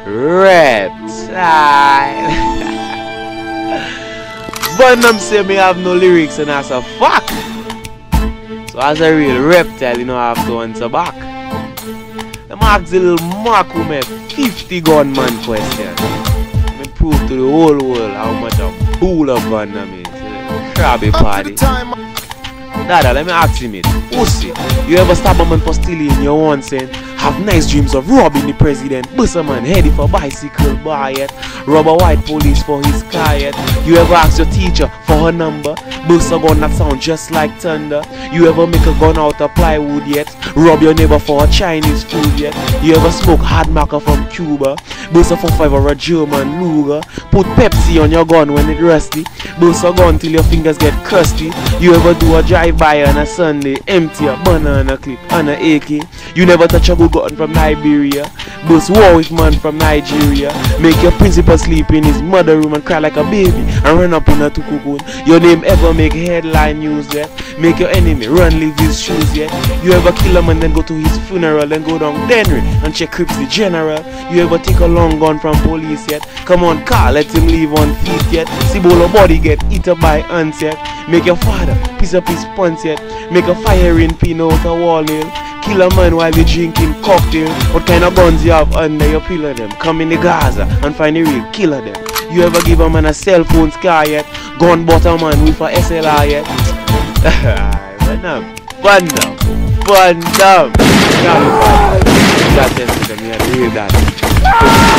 Reptile. But them say me have no lyrics and that's a fuck. So as a real reptile, you know I have to answer back. Them ask the little mark who made 50 gunman question. Me prove to the whole world how much a fool of gun them is. Crabby party. Dada, let me ask him it. Pussy, you ever stab a man for stealing your own saying? Have nice dreams of robbing the president. Bust a man heady for bicycle buy it. Rob a white police for his car yet. You ever ask your teacher for her number? Bust a gun that sound just like thunder. You ever make a gun out of plywood yet? Rob your neighbor for a Chinese food yet? You ever smoke hard marker from Cuba? Bust a 45 or a German Luger. Put Pepsi on your gun when it rusty. Bust a gun till your fingers get crusty. You ever do a drive-by on a Sunday? Empty a banana clip and a AK. You never touch a gun from Liberia. Bust Warwick man from Nigeria. Make your principal sleep in his mother room and cry like a baby and run up in a tukukun. Your name ever make headline news yet? Make your enemy run leave his shoes yet? You ever kill him and then go to his funeral and go down Denry and check Crips the general? You ever take a long gun from police yet? Come on car, let him leave on feet yet? See bolo body get eaten by ants yet? Make your father piece up his pants yet? Make a firing pin out a wall nail? Kill a man while you drinking cocktail. What kind of guns you have under your pillow them? Come in the Gaza and find the real killer them. You ever give a man a cell phone scar yet? Gun butter man with a SLR yet? Bun down. That is the real that.